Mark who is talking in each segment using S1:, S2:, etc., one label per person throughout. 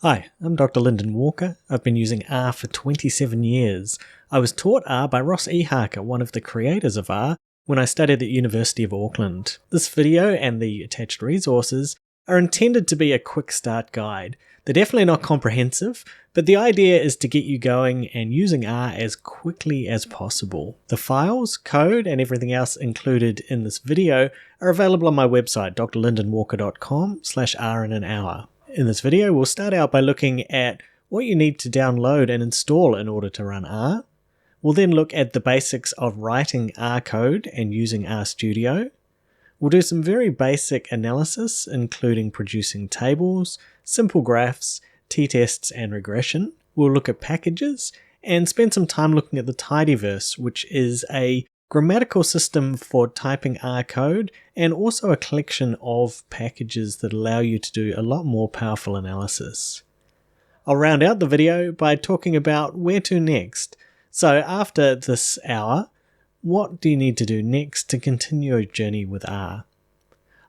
S1: Hi, I'm Dr. Lyndon Walker. I've been using R for 27 years. I was taught R by Ross Eharker, one of the creators of R, when I studied at the University of Auckland. This video and the attached resources are intended to be a quick start guide. They're definitely not comprehensive, but the idea is to get you going and using R as quickly as possible. The files, code, and everything else included in this video are available on my website, drlyndonwalker.com/R in an hour. In this video, we'll start out by looking at what you need to download and install in order to run R. We'll then look at the basics of writing R code and using RStudio. We'll do some very basic analysis, including producing tables, simple graphs, t-tests, and regression. We'll look at packages and spend some time looking at the Tidyverse, which is a grammatical system for typing R code and also a collection of packages that allow you to do a lot more powerful analysis. I'll round out the video by talking about where to next. So after this hour, what do you need to do next to continue your journey with R?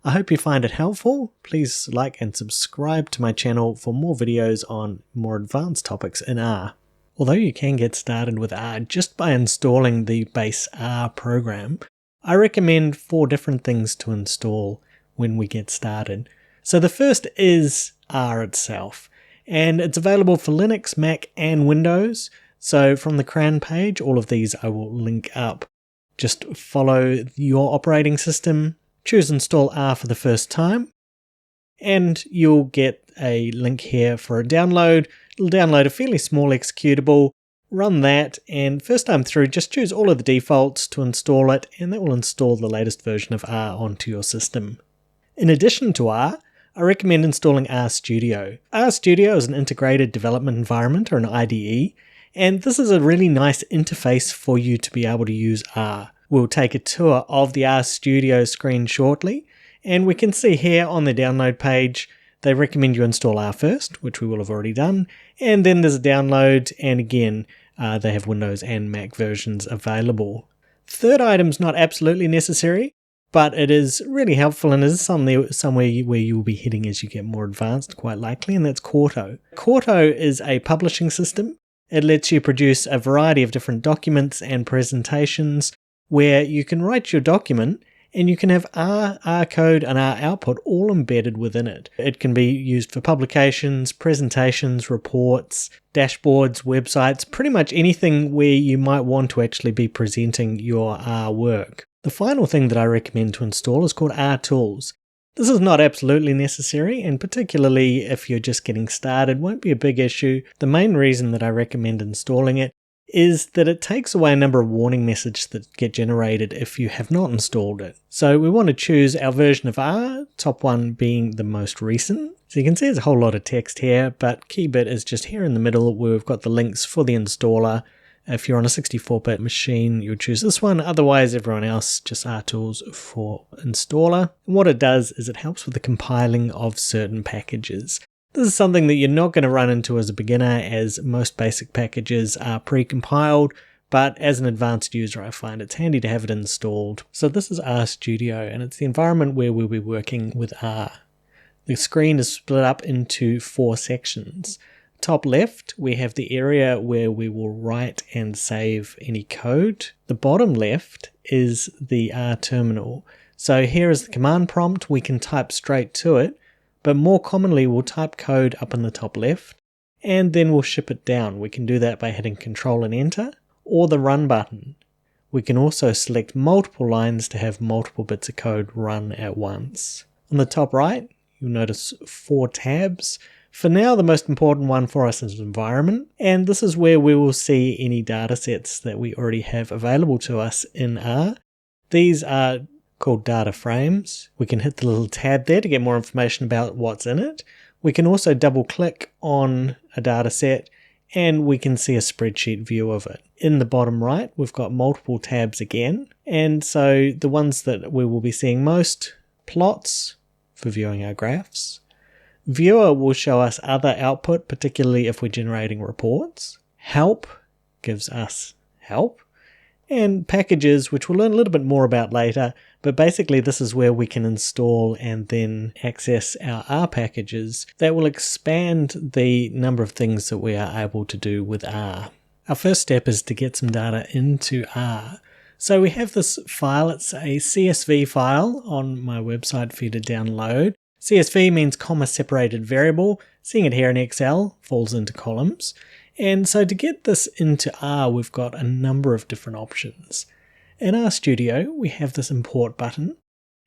S1: I hope you find it helpful. Please like and subscribe to my channel for more videos on more advanced topics in R. Although you can get started with R just by installing the base R program, I recommend 4 different things to install when we get started. So the first is R itself, and it's available for Linux, Mac, and Windows. So from the CRAN page, all of these I will link up. Just follow your operating system, choose Install R for the first time, and you'll get a link here for a download. It'll download a fairly small executable, run that, and first time through just choose all of the defaults to install it, and that will install the latest version of R onto your system. In addition to R, I recommend installing RStudio. RStudio is an integrated development environment, or an IDE, and this is a really nice interface for you to be able to use R. We'll take a tour of the RStudio screen shortly, and we can see here on the download page they recommend you install R first, which we will have already done, and then there's a download, and again, they have Windows and Mac versions available. Third item's not absolutely necessary, but it is really helpful and is somewhere where you will be heading as you get more advanced, quite likely, and that's Quarto. Quarto is a publishing system. It lets you produce a variety of different documents and presentations where you can write your document and you can have R code and R output all embedded within it. It can be used for publications, presentations, reports, dashboards, websites, pretty much anything where you might want to actually be presenting your R work. The final thing that I recommend to install is called R Tools. This is not absolutely necessary, and particularly if you're just getting started, won't be a big issue. The main reason that I recommend installing it is that it takes away a number of warning messages that get generated if you have not installed it. So we want to choose our version of R, top one being the most recent. So you can see there's a whole lot of text here, but key bit is just here in the middle where we've got the links for the installer. If you're on a 64-bit machine, you'll choose this one. Otherwise, everyone else, just RTools for installer. And what it does is it helps with the compiling of certain packages. This is something that you're not going to run into as a beginner, as most basic packages are pre-compiled, but as an advanced user I find it's handy to have it installed. So this is RStudio, and it's the environment where we'll be working with R. The screen is split up into 4 sections. Top left, we have the area where we will write and save any code. The bottom left is the R terminal. So here is the command prompt. We can type straight to it, but more commonly we'll type code up in the top left and then we'll ship it down. We can do that by hitting Control and Enter or the Run button. We can also select multiple lines to have multiple bits of code run at once. On the top right, you'll notice 4 tabs. For now, the most important one for us is environment, and this is where we will see any data sets that we already have available to us in R. These are called data frames. We can hit the little tab there to get more information about what's in it. We can also double click on a data set and we can see a spreadsheet view of it. In the bottom right, we've got multiple tabs again, and so the ones that we will be seeing most: plots for viewing our graphs. Viewer will show us other output, particularly if we're generating reports. Help gives us help. and packages, which we'll learn a little bit more about later, but basically this is where we can install and then access our R packages that will expand the number of things that we are able to do with R. Our first step is to get some data into R. So we have this file, it's a CSV file on my website for you to download. CSV means comma separated variable. Seeing it here in Excel falls into columns. And so to get this into R, we've got a number of different options. In RStudio, we have this import button,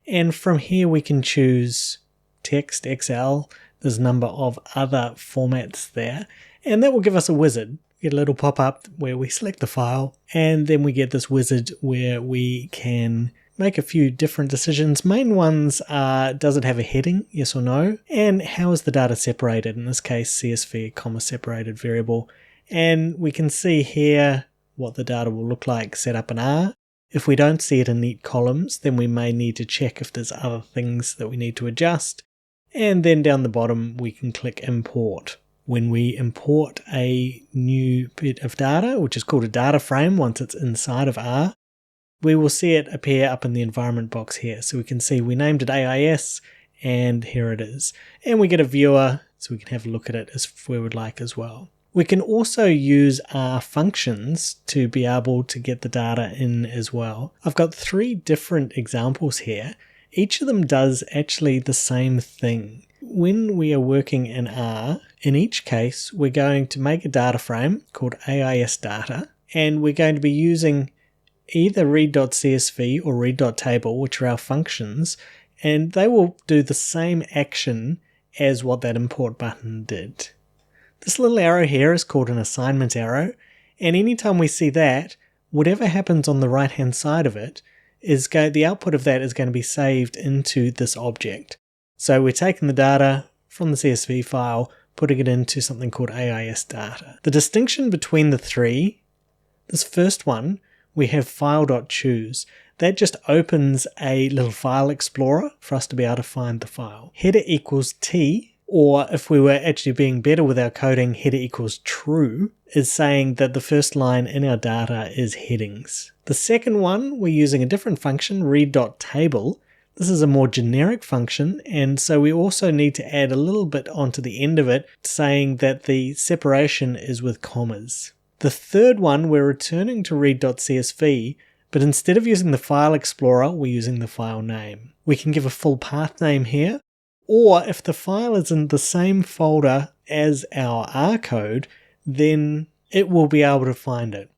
S1: and from here we can choose text, Excel, there's a number of other formats there, and that will give us a wizard. We get a little pop-up where we select the file, and then we get this wizard where we can make a few different decisions. Main ones are, does it have a heading, yes or no? And how is the data separated? In this case, CSV, comma separated variable. And we can see here what the data will look like set up in R. If we don't see it in neat columns, then we may need to check if there's other things that we need to adjust. And then down the bottom, we can click import. When we import a new bit of data, which is called a data frame once it's inside of R, we will see it appear up in the environment box here. So we can see we named it AIS, and here it is. And we get a viewer, so we can have a look at it if we would like as well. We can also use R functions to be able to get the data in as well. I've got 3 different examples here. Each of them does actually the same thing. When we are working in R, in each case, we're going to make a data frame called AIS data, and we're going to be using either read.csv or read.table, which are our functions, and they will do the same action as what that import button did. This little arrow here is called an assignment arrow, and anytime we see that, whatever happens on the right hand side of it, the output of that is going to be saved into this object. So we're taking the data from the CSV file, putting it into something called AIS data. The distinction between the 3, this first one, we have file.choose. That just opens a little file explorer for us to be able to find the file. Header equals T, or if we were actually being better with our coding, header equals true, is saying that the first line in our data is headings. The second one, we're using a different function, read.table. This is a more generic function, and so we also need to add a little bit onto the end of it, saying that the separation is with commas. The third one, we're returning to read.csv, but instead of using the file explorer, we're using the file name. We can give a full path name here, or if the file is in the same folder as our R code, then it will be able to find it.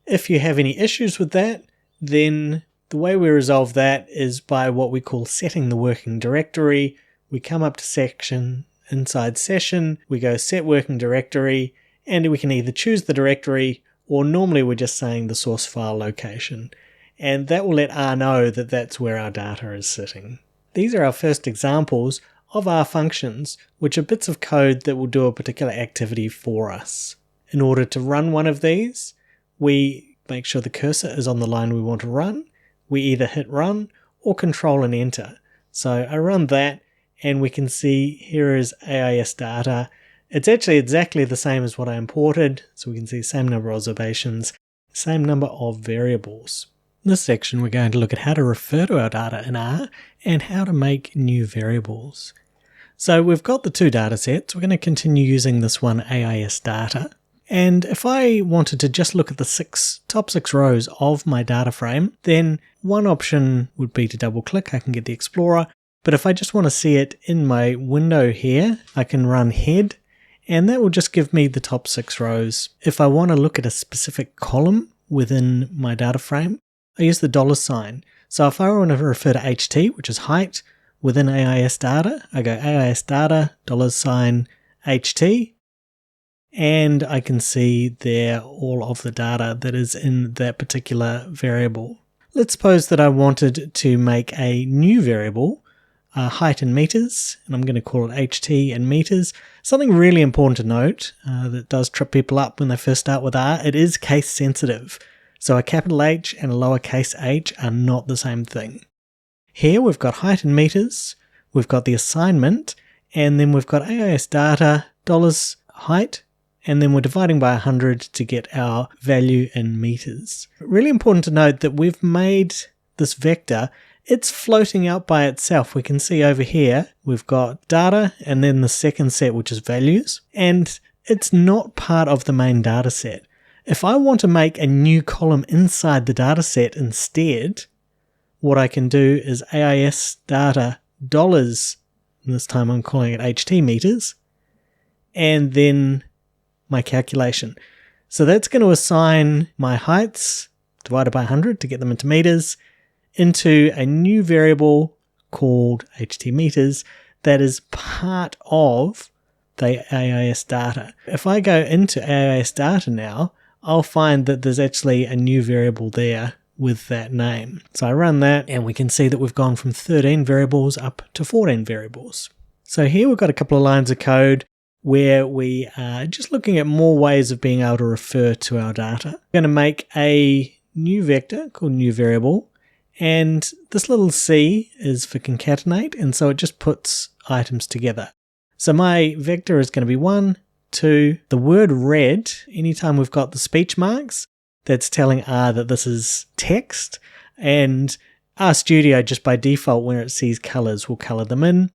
S1: If you have any issues with that, then the way we resolve that is by what we call setting the working directory. We come up to section, inside session, we go set working directory, and we can either choose the directory, or normally we're just saying the source file location. And that will let R know that that's where our data is sitting. These are our first examples of R functions, which are bits of code that will do a particular activity for us. In order to run one of these, we make sure the cursor is on the line we want to run. We either hit run or control and enter. So I run that, and we can see here is AIS data. It's actually exactly the same as what I imported, so we can see same number of observations, same number of variables. In this section, we're going to look at how to refer to our data in R and how to make new variables. So we've got the 2 data sets. We're going to continue using this one, AIS data. And if I wanted to just look at the top 6 rows of my data frame, then one option would be to double click. I can get the Explorer. But if I just want to see it in my window here, I can run head, and that will just give me the top 6 rows. If I want to look at a specific column within my data frame, I use the $sign. So if I want to refer to HT, which is height, within AIS data, I go AIS data, $sign HT, and I can see there all of the data that is in that particular variable. Let's suppose that I wanted to make a new variable, height in meters, and I'm going to call it HT in meters. Something really important to note that does trip people up when they first start with R, it is case sensitive. So a capital H and a lowercase h are not the same thing. Here we've got height in meters, we've got the assignment, and then we've got AIS data, height, and then we're dividing by 100 to get our value in meters. Really important to note that we've made this vector, it's floating out by itself. We can see over here, we've got data and then the second set, which is values, and it's not part of the main data set. If I want to make a new column inside the data set instead, what I can do is AIS data dollars, and this time I'm calling it HT meters, and then my calculation. So that's going to assign my heights divided by 100 to get them into meters into a new variable called HT meters that is part of the AIS data. If I go into AIS data now, I'll find that there's actually a new variable there with that name. So I run that and we can see that we've gone from 13 variables up to 14 variables. So here we've got a couple of lines of code where we are just looking at more ways of being able to refer to our data. We're going to make a new vector called new variable, and this little C is for concatenate, and so it just puts items together. So my vector is going to be 1, 2, the word red, anytime we've got the speech marks, that's telling R that this is text, and RStudio just by default when it sees colors will color them in.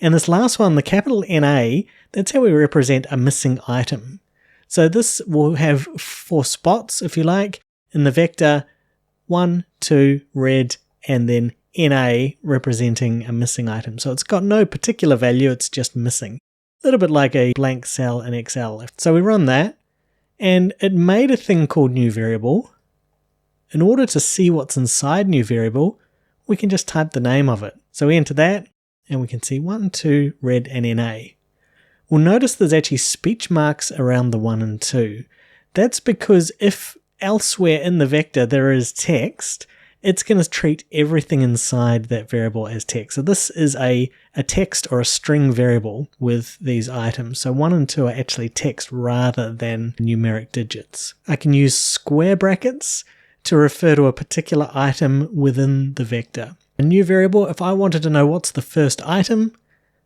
S1: And this last one, the capital NA, that's how we represent a missing item. So this will have 4 spots, if you like, in the vector, 1, 2, red, and then NA representing a missing item. So it's got no particular value, it's just missing. A little bit like a blank cell in Excel. So we run that, and it made a thing called new variable. In order to see what's inside new variable, we can just type the name of it. So we enter that, and we can see 1, 2, red, and NA. We'll notice there's actually speech marks around the 1 and 2. That's because if elsewhere in the vector there is text, it's going to treat everything inside that variable as text. So this is a text or a string variable with these items. So 1 and 2 are actually text rather than numeric digits. I can use square brackets to refer to a particular item within the vector. A new variable, if I wanted to know what's the first item,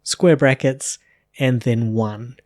S1: square brackets, and then 1.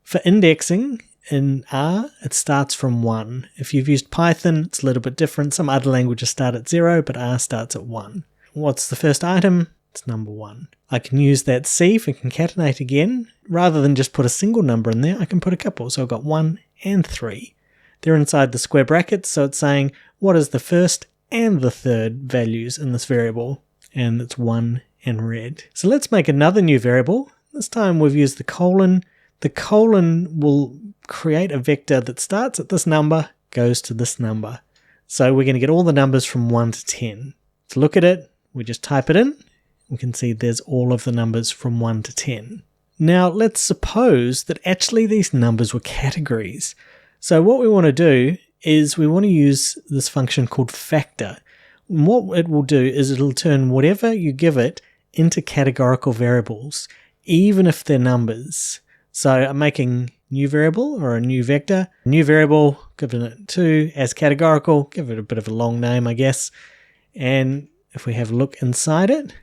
S1: For indexing, in R, it starts from 1. If you've used Python, it's a little bit different. Some other languages start at 0, but R starts at 1. What's the first item? It's number 1. I can use that C for concatenate again. Rather than just put a single number in there, I can put a couple. So I've got 1 and 3. They're inside the square brackets, so it's saying what is the first and the third values in this variable, and it's 1 and red. So let's make another new variable. This time we've used the colon. The colon will create a vector that starts at this number, goes to this number. So we're going to get all the numbers from 1 to 10. To look at it, we just type it in. We can see there's all of the numbers from 1 to 10. Now let's suppose that actually these numbers were categories. So what we want to do is we want to use this function called factor. And what it will do is it'll turn whatever you give it into categorical variables, even if they're numbers. So I'm making new variable or a new vector. New variable, giving it 2 as categorical, give it a bit of a long name, I guess. And if we have a look inside it,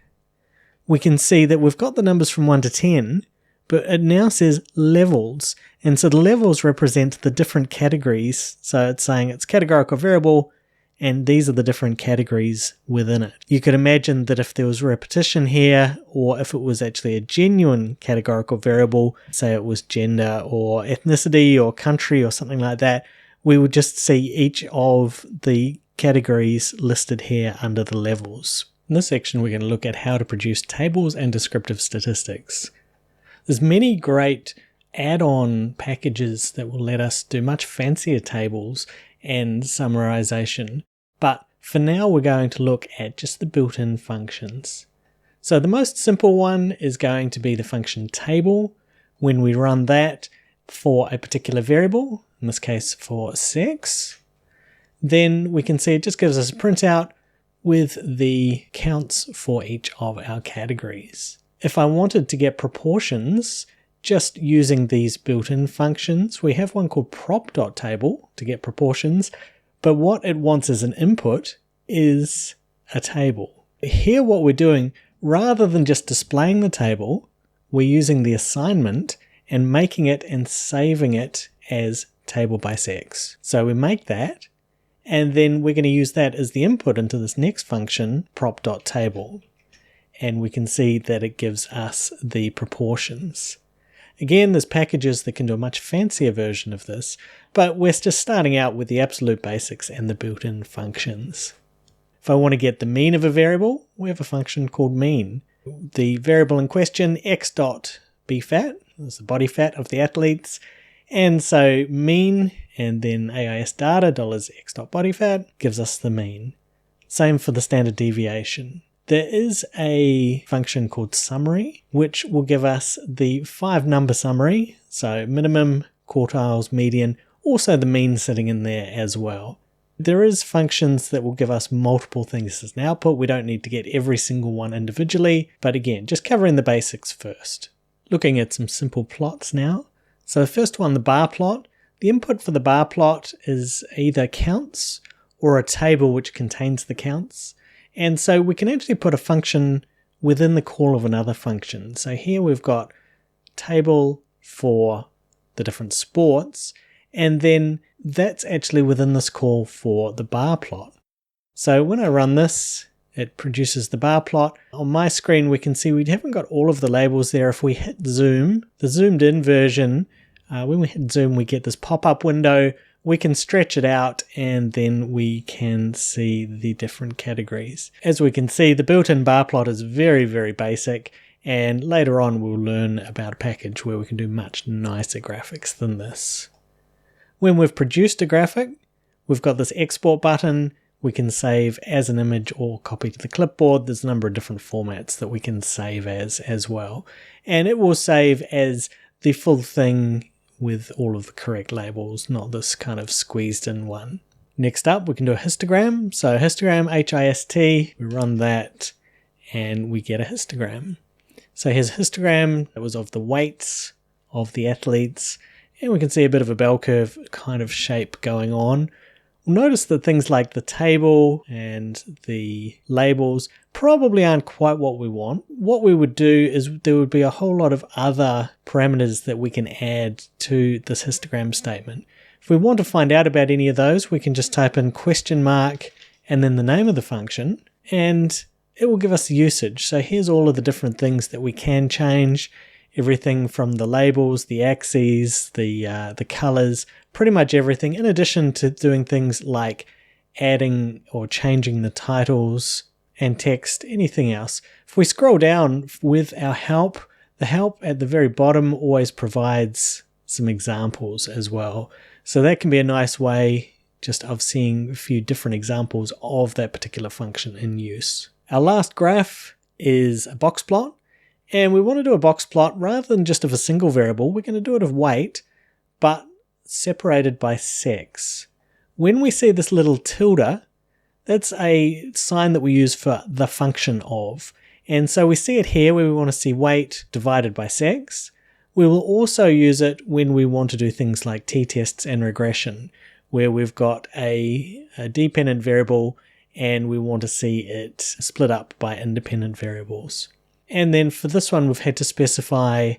S1: we can see that we've got the numbers from 1 to 10, but it now says levels. And so the levels represent the different categories. So it's saying it's categorical variable, and these are the different categories within it. You could imagine that if there was repetition here, or if it was actually a genuine categorical variable, say it was gender or ethnicity or country or something like that, we would just see each of the categories listed here under the levels. In this section, we're going to look at how to produce tables and descriptive statistics. There's many great add-on packages that will let us do much fancier tables and summarization, but for now we're going to look at just the built-in functions. So the most simple one is going to be the function table. When we run that for a particular variable, in this case for sex, then we can see it just gives us a printout with the counts for each of our categories. If I wanted to get proportions, just using these built-in functions, we have one called prop.table to get proportions, but what it wants as an input is a table. Here what we're doing, rather than just displaying the table, we're using the assignment and making it and saving it as table by sex. So we make that, and then we're going to use that as the input into this next function, prop.table. And we can see that it gives us the proportions. Again, there's packages that can do a much fancier version of this, but we're just starting out with the absolute basics and the built-in functions. If I want to get the mean of a variable, we have a function called mean. The variable in question, x.bfat, is the body fat of the athletes, and so mean and then AIS data $x.bodyfat gives us the mean. Same for the standard deviation. There is a function called summary, which will give us the 5-number summary, so minimum, quartiles, median, also the mean sitting in there as well. There is functions that will give us multiple things as an output. We don't need to get every single one individually, but again, just covering the basics first. Looking at some simple plots now. So the first one, the bar plot. The input for the bar plot is either counts or a table which contains the counts. And so we can actually put a function within the call of another function. So here we've got table for the different sports, and then that's actually within this call for the bar plot. So when I run this, it produces the bar plot. On my screen, we can see we haven't got all of the labels there. If we hit zoom, the zoomed in version, when we hit zoom, we get this pop-up window. We can stretch it out and then we can see the different categories. As we can see, the built-in bar plot is very, very basic, and later on we'll learn about a package where we can do much nicer graphics than this. When we've produced a graphic, we've got this export button. We can save as an image or copy to the clipboard. There's a number of different formats that we can save as well. And it will save as the full thing with all of the correct labels, not this kind of squeezed in one. Next up, we can do a histogram. So histogram, HIST, we run that and we get a histogram. So here's a histogram that was of the weights of the athletes, and we can see a bit of a bell curve kind of shape going on. We'll notice that things like the table and the labels probably aren't quite what we want. What we would do is there would be a whole lot of other parameters that we can add to this histogram statement. If we want to find out about any of those, we can just type in question mark and then the name of the function, and it will give us the usage. So here's all of the different things that we can change. Everything from the labels, the axes, the colors, pretty much everything, in addition to doing things like adding or changing the titles and text, anything else. If we scroll down with our help, the help at the very bottom always provides some examples as well. So that can be a nice way just of seeing a few different examples of that particular function in use. Our last graph is a box plot. And we want to do a box plot rather than just of a single variable. We're going to do it of weight, but separated by sex. When we see this little tilde, that's a sign that we use for the function of. And so we see it here where we want to see weight divided by sex. We will also use it when we want to do things like t-tests and regression, where we've got a dependent variable and we want to see it split up by independent variables. And then for this one, we've had to specify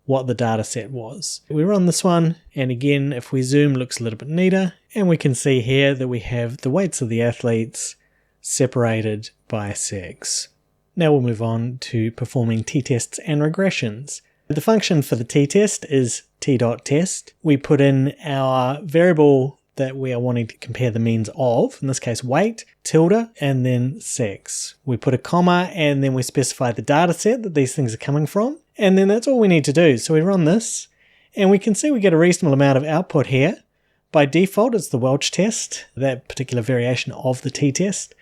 S1: what the data set was. We run this one, and again, if we zoom, it looks a little bit neater, and we can see here that we have the weights of the athletes separated by sex. Now we'll move on to performing t-tests and regressions. The function for the t-test is t.test. We put in our variable that we are wanting to compare the means of, in this case weight, tilde, and then sex. We put a comma and then we specify the data set that these things are coming from, and then that's all we need to do. So we run this and we can see we get a reasonable amount of output here. By default, it's the Welch test, that particular variation of the t-test.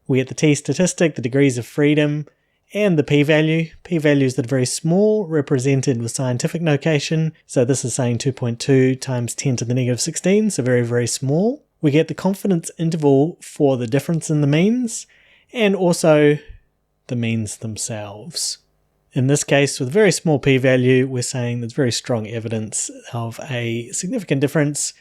S1: We get the t-statistic, the degrees of freedom, and the p-value. P-values that are very small, represented with scientific notation. So this is saying 2.2 times 10 to the negative 16, so very, very small. We get the confidence interval for the difference in the means, and also the means themselves. In this case, with a very small p-value, we're saying there's very strong evidence of a significant difference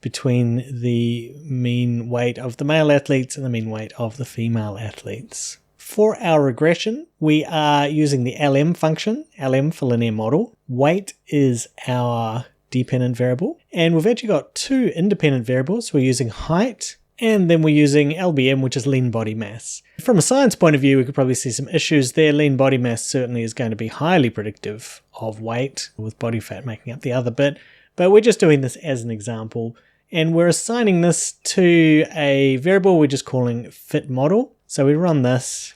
S1: between the mean weight of the male athletes and the mean weight of the female athletes. For our regression, we are using the LM function, LM for linear model. Weight is our dependent variable. And we've actually got two independent variables. We're using height, and then we're using LBM, which is lean body mass. From a science point of view, we could probably see some issues there. Lean body mass certainly is going to be highly predictive of weight, with body fat making up the other bit. But we're just doing this as an example. And we're assigning this to a variable we're just calling fit model. So we run this.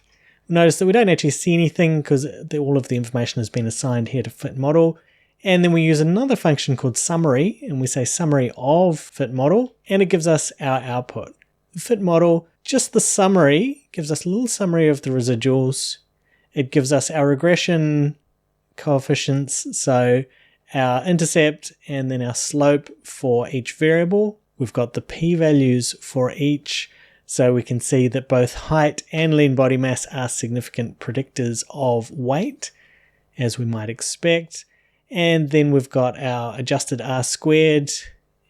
S1: Notice that we don't actually see anything because all of the information has been assigned here to fit model. And then we use another function called summary, and we say summary of fit model, and it gives us our output. The fit model, just the summary, gives us a little summary of the residuals. It gives us our regression coefficients, so our intercept and then our slope for each variable. We've got the p-values for each, so we can see that both height and lean body mass are significant predictors of weight, as we might expect. And then we've got our adjusted R squared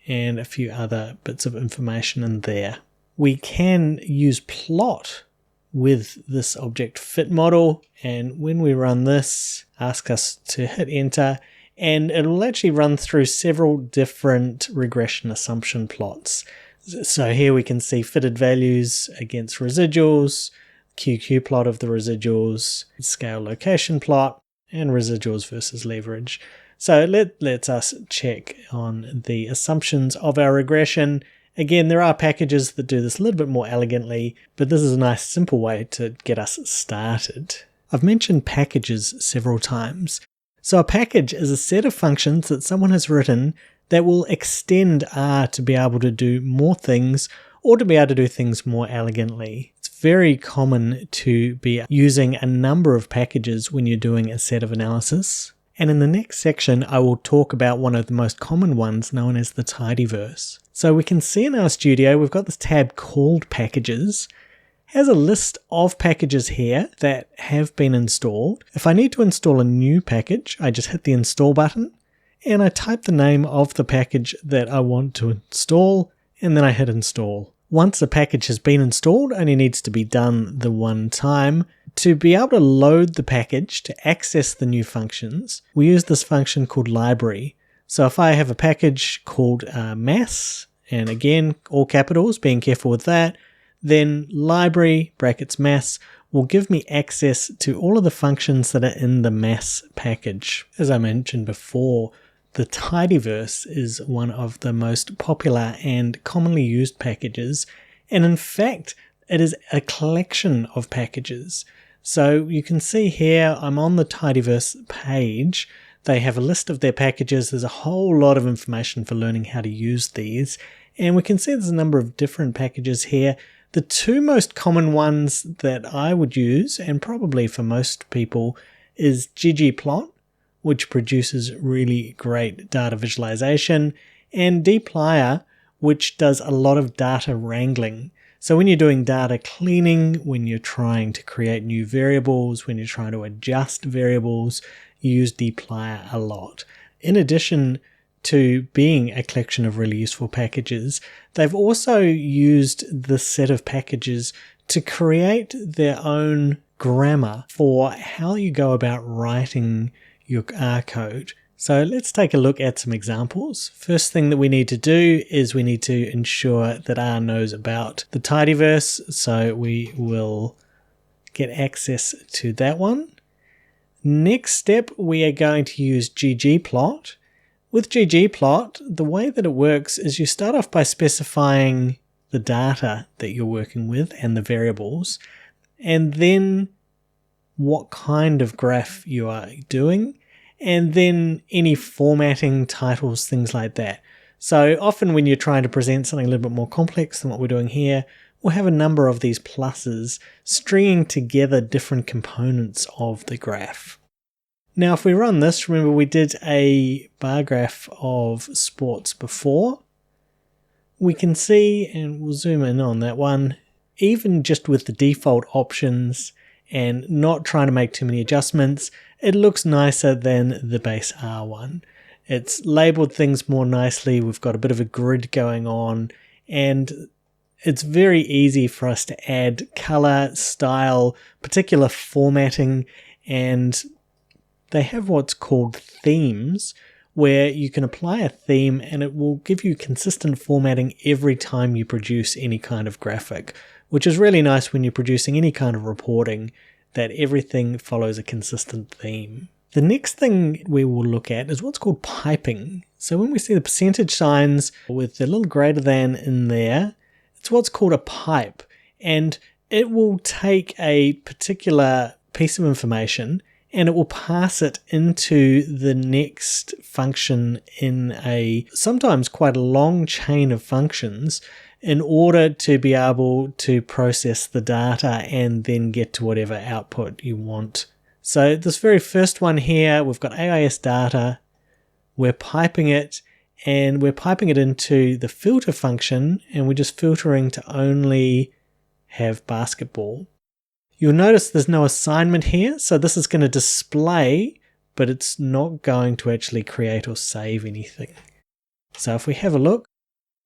S1: and a few other bits of information in there. We can use plot with this object fit model, and when we run this, ask us to hit enter, and it'll actually run through several different regression assumption plots. So here we can see fitted values against residuals, QQ plot of the residuals, scale location plot, and residuals versus leverage. So let's us check on the assumptions of our regression. Again, there are packages that do this a little bit more elegantly, but this is a nice simple way to get us started. I've mentioned packages several times. So a package is a set of functions that someone has written that will extend R to be able to do more things or to be able to do things more elegantly. It's very common to be using a number of packages when you're doing a set of analysis. And in the next section, I will talk about one of the most common ones known as the Tidyverse. So we can see in RStudio, we've got this tab called Packages. It has a list of packages here that have been installed. If I need to install a new package, I just hit the install button and I type the name of the package that I want to install, and then I hit install. Once a package has been installed, it only needs to be done the one time. To be able to load the package to access the new functions, we use this function called library. So if I have a package called mass, and again, all capitals, being careful with that, then library brackets mass will give me access to all of the functions that are in the mass package. As I mentioned before, the Tidyverse is one of the most popular and commonly used packages, and in fact, it is a collection of packages. So you can see here, I'm on the Tidyverse page. They have a list of their packages. There's a whole lot of information for learning how to use these, and we can see there's a number of different packages here. The two most common ones that I would use, and probably for most people, is ggplot, which produces really great data visualization, and dplyr, which does a lot of data wrangling. So when you're doing data cleaning, when you're trying to create new variables, when you're trying to adjust variables, you use dplyr a lot. In addition to being a collection of really useful packages, they've also used this set of packages to create their own grammar for how you go about writing your R code. So let's take a look at some examples. First thing that we need to do is we need to ensure that R knows about the Tidyverse, so we will get access to that one. Next step, we are going to use ggplot. With ggplot, the way that it works is you start off by specifying the data that you're working with and the variables, and then what kind of graph you are doing, and then any formatting, titles, things like that. So often when you're trying to present something a little bit more complex than what we're doing here, we'll have a number of these pluses stringing together different components of the graph. Now if we run this, remember we did a bar graph of sports before. We can see, and we'll zoom in on that one, even just with the default options and not trying to make too many adjustments, it looks nicer than the base R one. It's labeled things more nicely, we've got a bit of a grid going on, and it's very easy for us to add color, style, particular formatting, and they have what's called themes, where you can apply a theme and it will give you consistent formatting every time you produce any kind of graphic, which is really nice when you're producing any kind of reporting, that everything follows a consistent theme. The next thing we will look at is what's called piping. So when we see the percentage signs with the little greater than in there, it's what's called a pipe, and it will take a particular piece of information and it will pass it into the next function in a sometimes quite a long chain of functions in order to be able to process the data and then get to whatever output you want. So this very first one here, we've got AIS data, we're piping it, and we're piping it into the filter function, and we're just filtering to only have basketball. You'll notice there's no assignment here, so this is going to display, but it's not going to actually create or save anything. So if we have a look,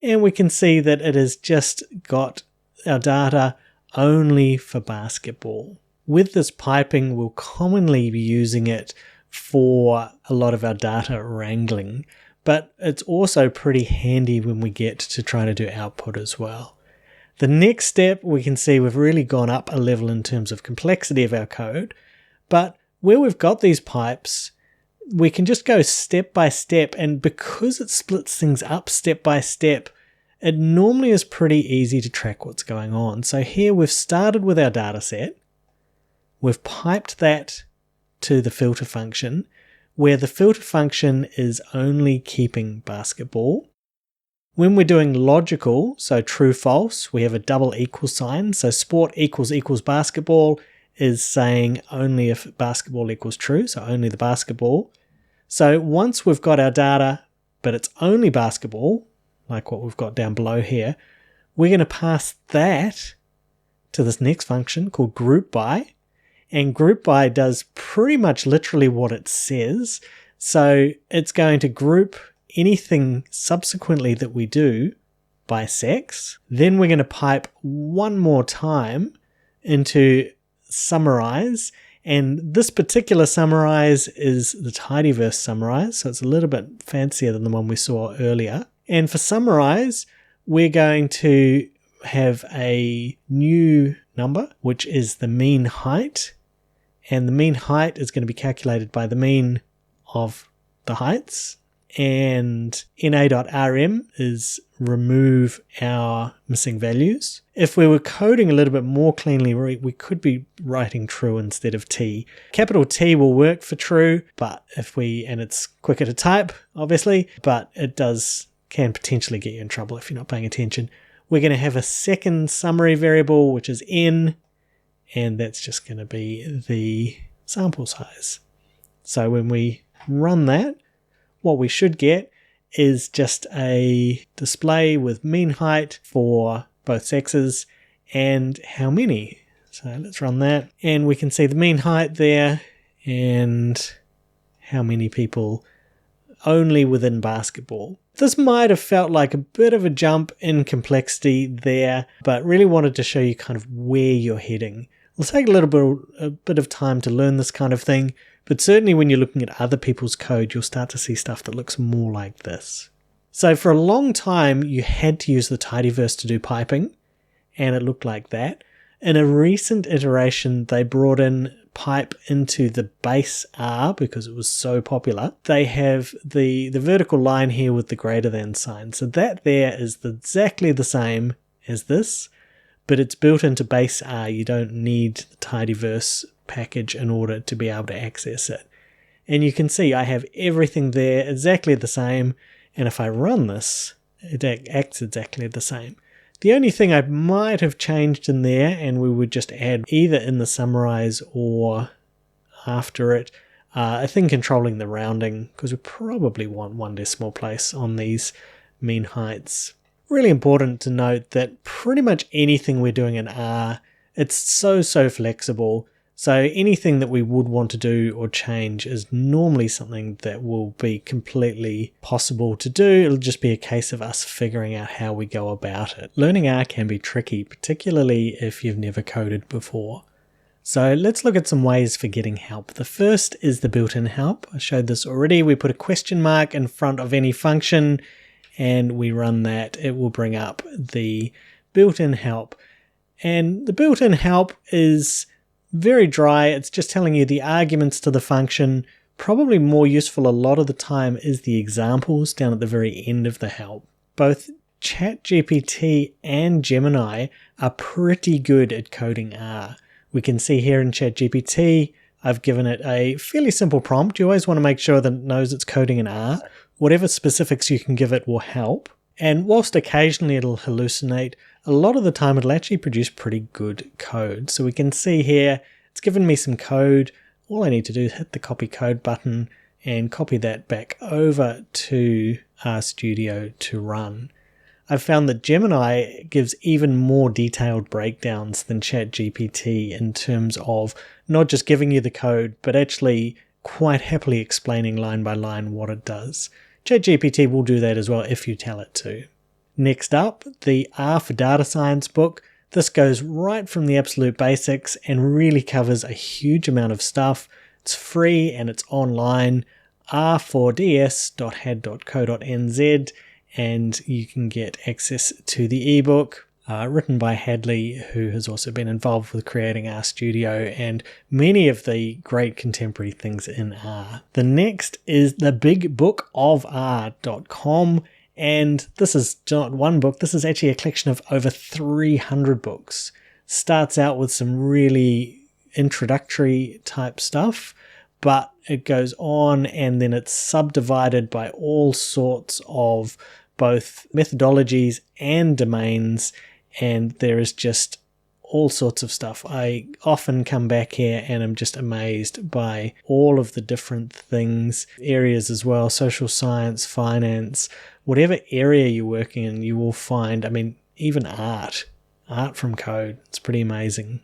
S1: and we can see that it has just got our data only for basketball. With this piping, we'll commonly be using it for a lot of our data wrangling, but it's also pretty handy when we get to try to do output as well. The next step, we can see we've really gone up a level in terms of complexity of our code, but where we've got these pipes, we can just go step by step, and because it splits things up step by step, it normally is pretty easy to track what's going on. So here we've started with our data set, we've piped that to the filter function, where the filter function is only keeping basketball. When we're doing logical, so true false, we have a double equal sign. So sport equals basketball is saying only if basketball equals true, so only the basketball. So once we've got our data, but it's only basketball, like what we've got down below here, we're going to pass that to this next function called group by. And group by does pretty much literally what it says. So it's going to group anything subsequently that we do by sex. Then we're going to pipe one more time into summarize. And this particular summarize is the Tidyverse summarize. So it's a little bit fancier than the one we saw earlier. And for summarize, we're going to have a new number, which is the mean height. And the mean height is going to be calculated by the mean of the heights. And na.rm is remove our missing values. If we were coding a little bit more cleanly, we could be writing true instead of t. Capital T will work for true, but and it's quicker to type, obviously, but it can potentially get you in trouble if you're not paying attention. We're going to have a second summary variable, which is n, and that's just going to be the sample size. So when we run that, what we should get is just a display with mean height for both sexes and how many. So let's run that, and we can see the mean height there and how many people only within basketball. This might have felt like a bit of a jump in complexity there, but really wanted to show you kind of where you're heading. It'll take a bit of time to learn this kind of thing, but certainly when you're looking at other people's code, you'll start to see stuff that looks more like this. So for a long time, you had to use the Tidyverse to do piping, and it looked like that. In a recent iteration, they brought in pipe into the base R because it was so popular. They have the vertical line here with the greater than sign. So that there is exactly the same as this, but it's built into base R. You don't need the Tidyverse package in order to be able to access it. And you can see I have everything there exactly the same, and if I run this, it acts exactly the same. The only thing I might have changed in there, and we would just add either in the summarize or after it, I think controlling the rounding, because we probably want one decimal place on these mean heights. Really important to note that pretty much anything we're doing in R, it's so flexible. So anything that we would want to do or change is normally something that will be completely possible to do. It'll just be a case of us figuring out how we go about it. Learning R can be tricky, particularly if you've never coded before. So let's look at some ways for getting help. The first is the built-in help. I showed this already. We put a question mark in front of any function and we run that. It will bring up the built-in help. And the built-in help is very dry. It's just telling you the arguments to the function. Probably more useful a lot of the time is the examples down at the very end of the help. Both ChatGPT and Gemini are pretty good at coding R. We can see here in ChatGPT, I've given it a fairly simple prompt. You always want to make sure that it knows it's coding in R. Whatever specifics you can give it will help. And whilst occasionally it'll hallucinate, a lot of the time it'll actually produce pretty good code. So we can see here, it's given me some code. All I need to do is hit the copy code button and copy that back over to RStudio to run. I've found that Gemini gives even more detailed breakdowns than ChatGPT in terms of not just giving you the code, but actually quite happily explaining line by line what it does. ChatGPT will do that as well if you tell it to. Next up, the R for Data Science book. This goes right from the absolute basics and really covers a huge amount of stuff. It's free and it's online, r4ds.had.co.nz, and you can get access to the ebook written by Hadley, who has also been involved with creating RStudio and many of the great contemporary things in R. The next is the Big Book of R.com. And this is not one book, this is actually a collection of over 300 books. Starts out with some really introductory type stuff, but it goes on and then it's subdivided by all sorts of both methodologies and domains, and there is just all sorts of stuff. I often come back here and I'm just amazed by all of the different things, areas as well, social science, finance, whatever area you're working in, you will find, even art from code. It's pretty amazing. In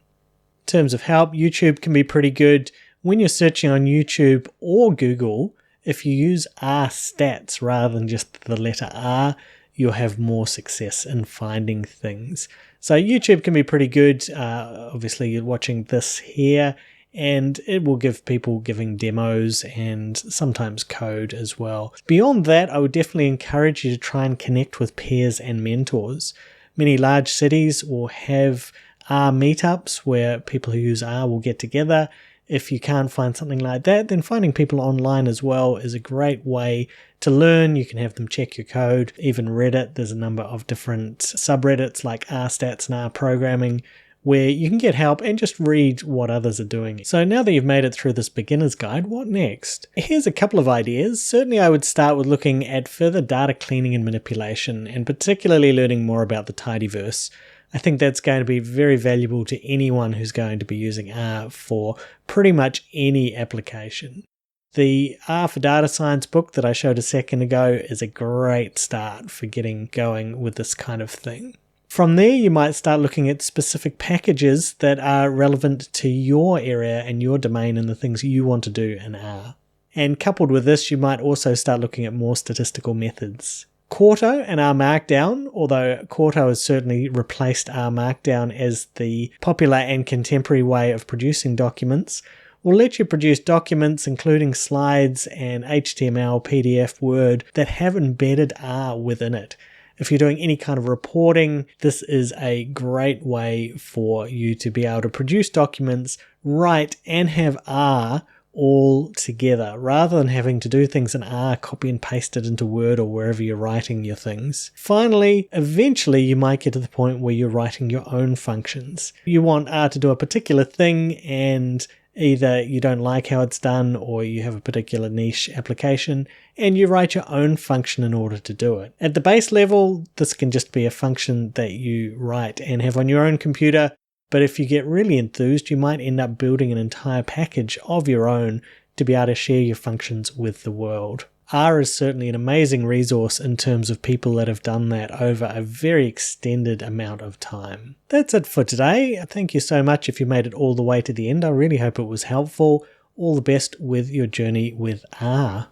S1: terms of help, YouTube can be pretty good. When you're searching on YouTube or Google, if you use R stats rather than just the letter R, you'll have more success in finding things. So YouTube can be pretty good. Obviously, you're watching this here, and it will give people giving demos and sometimes code as well. Beyond that, I would definitely encourage you to try and connect with peers and mentors. Many large cities will have R meetups where people who use R will get together. If you can't find something like that, then finding people online as well is a great way to learn. You can have them check your code. Even Reddit, there's a number of different subreddits like RStats and R programming where you can get help and just read what others are doing. So now that you've made it through this beginner's guide, what next? Here's a couple of ideas. Certainly I would start with looking at further data cleaning and manipulation, and particularly learning more about the Tidyverse. I think that's going to be very valuable to anyone who's going to be using R for pretty much any application. The R for Data Science book that I showed a second ago is a great start for getting going with this kind of thing. From there, you might start looking at specific packages that are relevant to your area and your domain and the things you want to do in R. And coupled with this, you might also start looking at more statistical methods. Quarto and R Markdown, although Quarto has certainly replaced R Markdown as the popular and contemporary way of producing documents, will let you produce documents including slides and HTML, PDF, Word that have embedded R within it. If you're doing any kind of reporting, this is a great way for you to be able to produce documents, write, and have R all together, rather than having to do things in R, copy and paste it into Word or wherever you're writing your things. Finally, eventually you might get to the point where you're writing your own functions. You want R to do a particular thing, and either you don't like how it's done or you have a particular niche application and you write your own function in order to do it. At the base level, this can just be a function that you write and have on your own computer. But if you get really enthused, you might end up building an entire package of your own to be able to share your functions with the world. R is certainly an amazing resource in terms of people that have done that over a very extended amount of time. That's it for today. Thank you so much if you made it all the way to the end. I really hope it was helpful. All the best with your journey with R.